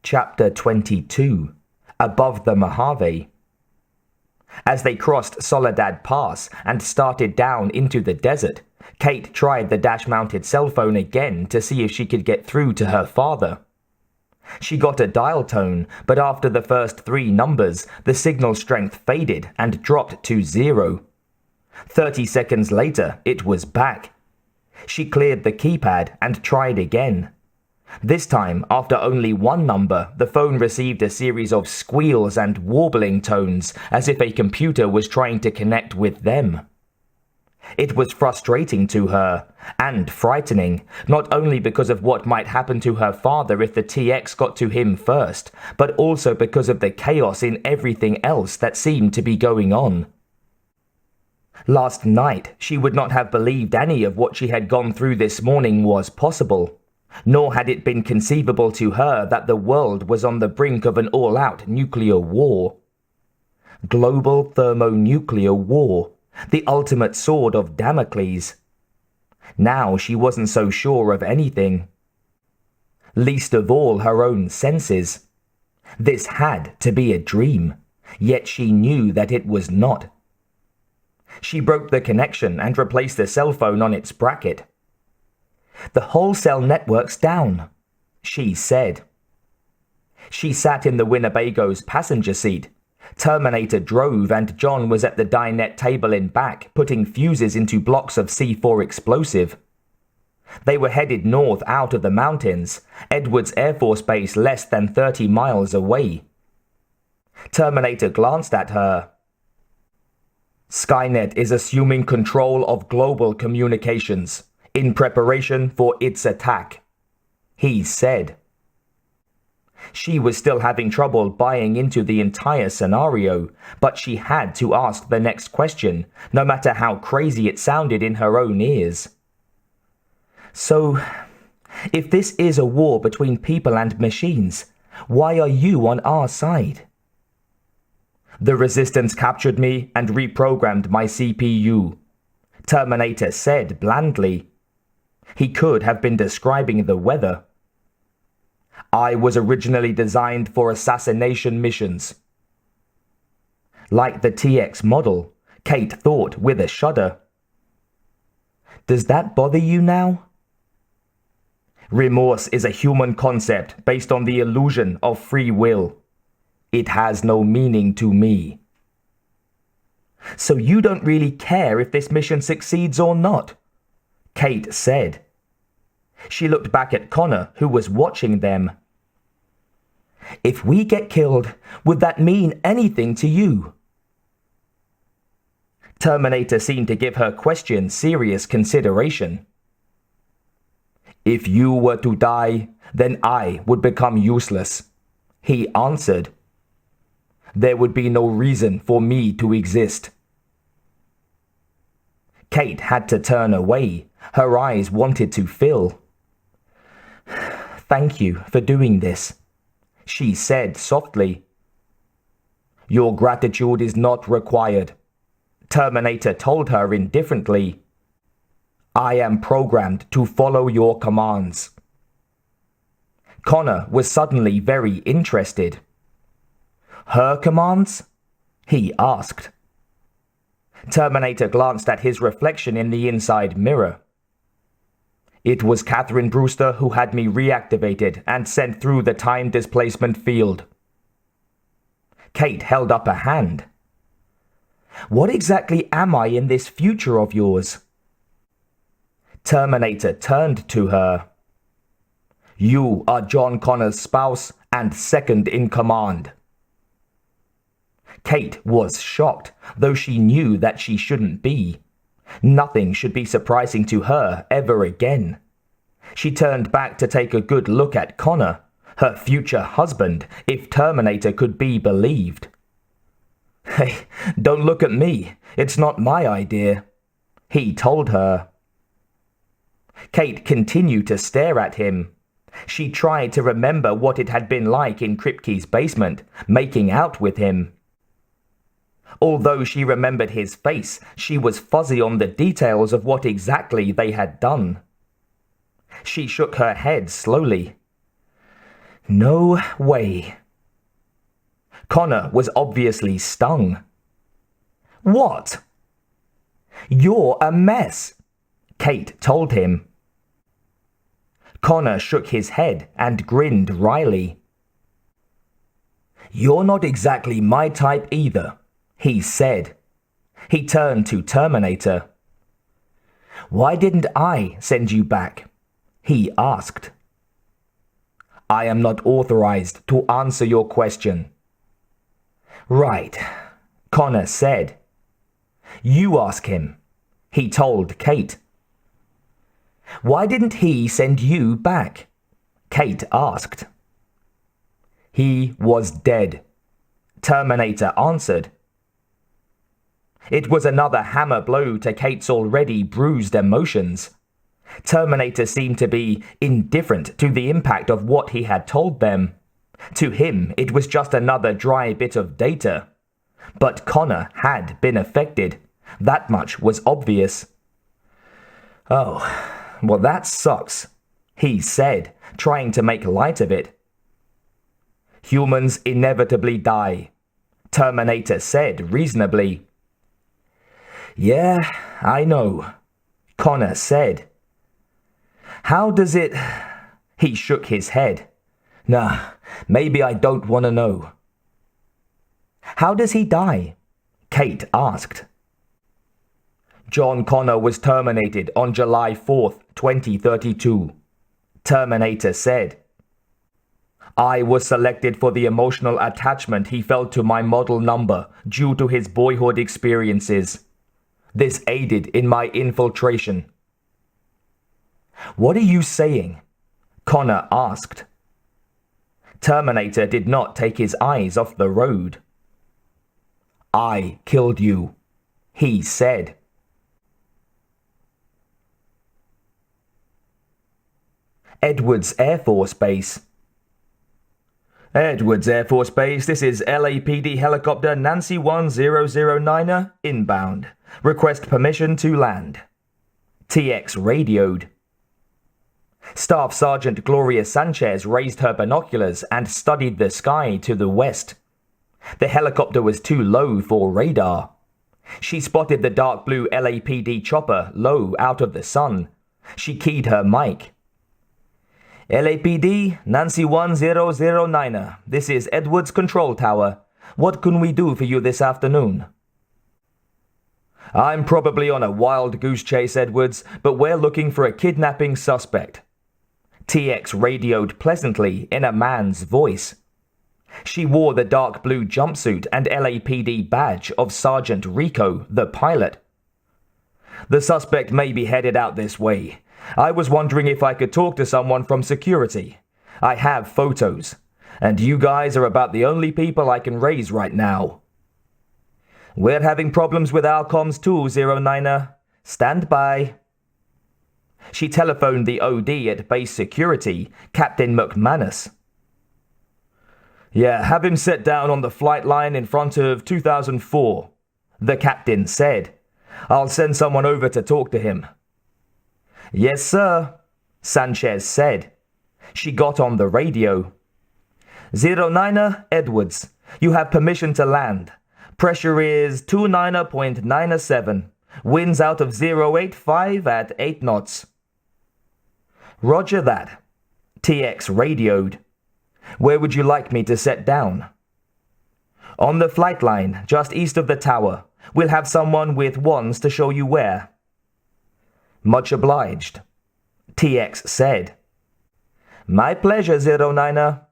Chapter 22. Above the Mojave. As they crossed Soledad Pass and started down into the desert, Kate tried the dash-mounted cell phone again to see if she could get through to her father. She got a dial tone, but after the first 3 numbers, the signal strength faded and dropped to 0. 30 seconds later, it was back. She cleared the keypad and tried again. This time, after only 1 number, the phone received a series of squeals and warbling tones, as if a computer was trying to connect with them. It was frustrating to her, and frightening, not only because of what might happen to her father if the TX got to him first, but also because of the chaos in everything else that seemed to be going on. Last night, she would not have believed any of what she had gone through this morning was possible. Nor had it been conceivable to her that the world was on the brink of an all-out nuclear war. Global thermonuclear war, the ultimate sword of Damocles. Now she wasn't so sure of anything. Least of all her own senses. This had to be a dream, yet she knew that it was not. She broke the connection and replaced the cell phone on its bracket. "The whole cell network's down," she said. She sat in the Winnebago's passenger seat. Terminator drove and John was at the dinette table in back, putting fuses into blocks of C4 explosive. They were headed north out of the mountains, Edwards Air Force Base less than 30 miles away. Terminator glanced at her. "Skynet is assuming control of global communications, in preparation for its attack," he said. She was still having trouble buying into the entire scenario, but she had to ask the next question, no matter how crazy it sounded in her own ears. "So, if this is a war between people and machines, why are you on our side?" "The Resistance captured me and reprogrammed my CPU," Terminator said blandly. He could have been describing the weather. "I was originally designed for assassination missions." Like the TX model, Kate thought with a shudder. "Does that bother you now?" "Remorse is a human concept based on the illusion of free will. It has no meaning to me." "So you don't really care if this mission succeeds or not?" Kate said. She looked back at Connor, who was watching them. "If we get killed, would that mean anything to you?" Terminator seemed to give her question serious consideration. "If you were to die, then I would become useless," he answered. "There would be no reason for me to exist." Kate had to turn away. Her eyes wanted to fill. "Thank you for doing this," she said softly. "Your gratitude is not required," Terminator told her indifferently. "I am programmed to follow your commands." Connor was suddenly very interested. "Her commands?" he asked. Terminator glanced at his reflection in the inside mirror. "It was Catherine Brewster who had me reactivated and sent through the time displacement field." Kate held up a hand. "What exactly am I in this future of yours?" Terminator turned to her. "You are John Connor's spouse and second in command." Kate was shocked, though she knew that she shouldn't be. Nothing should be surprising to her ever again. She turned back to take a good look at Connor, her future husband, if Terminator could be believed. "Hey, don't look at me. It's not my idea," he told her. Kate continued to stare at him. She tried to remember what it had been like in Kripke's basement, making out with him. Although she remembered his face, she was fuzzy on the details of what exactly they had done. She shook her head slowly. No way. Connor was obviously stung. What? You're a mess, Kate told him. Connor shook his head and grinned wryly. You're not exactly my type either, he said. He turned to Terminator. Why didn't I send you back? He asked. I am not authorized to answer your question. Right, Connor said. You ask him, he told Kate. Why didn't he send you back? Kate asked. He was dead, Terminator answered. It was another hammer blow to Kate's already bruised emotions. Terminator seemed to be indifferent to the impact of what he had told them. To him, it was just another dry bit of data. But Connor had been affected. That much was obvious. Oh, well, that sucks, he said, trying to make light of it. Humans inevitably die, Terminator said reasonably. Yeah, I know, Connor said. How does it... He shook his head. Nah, maybe I don't want to know. How does he die? Kate asked. John Connor was terminated on July 4th, 2032, Terminator said. I was selected for the emotional attachment he felt to my model number due to his boyhood experiences. This aided in my infiltration. What are you saying? Connor asked. Terminator did not take his eyes off the road. I killed you, he said. Edwards Air Force Base. Edwards Air Force Base, this is LAPD helicopter Nancy 1009er inbound. Request permission to land. TX radioed. Staff Sergeant Gloria Sanchez raised her binoculars and studied the sky to the west. The helicopter was too low for radar. She spotted the dark blue LAPD chopper low out of the sun. She keyed her mic. LAPD, Nancy 1009er. This is Edwards Control Tower. What can we do for you this afternoon? I'm probably on a wild goose chase, Edwards, but we're looking for a kidnapping suspect. TX radioed pleasantly in a man's voice. She wore the dark blue jumpsuit and LAPD badge of Sergeant Rico, the pilot. The suspect may be headed out this way. I was wondering if I could talk to someone from security. I have photos, and you guys are about the only people I can raise right now. We're having problems with our comms too, 09er. Stand by. She telephoned the OD at base security, Captain McManus. Yeah, have him set down on the flight line in front of 2004, the captain said. I'll send someone over to talk to him. Yes, sir, Sanchez said. She got on the radio. 09er Edwards, you have permission to land. Pressure is 29.97. Winds out of 085 at 8 knots. Roger that. TX radioed. Where would you like me to set down? On the flight line, just east of the tower. We'll have someone with wands to show you where. Much obliged, TX said. My pleasure, 09er.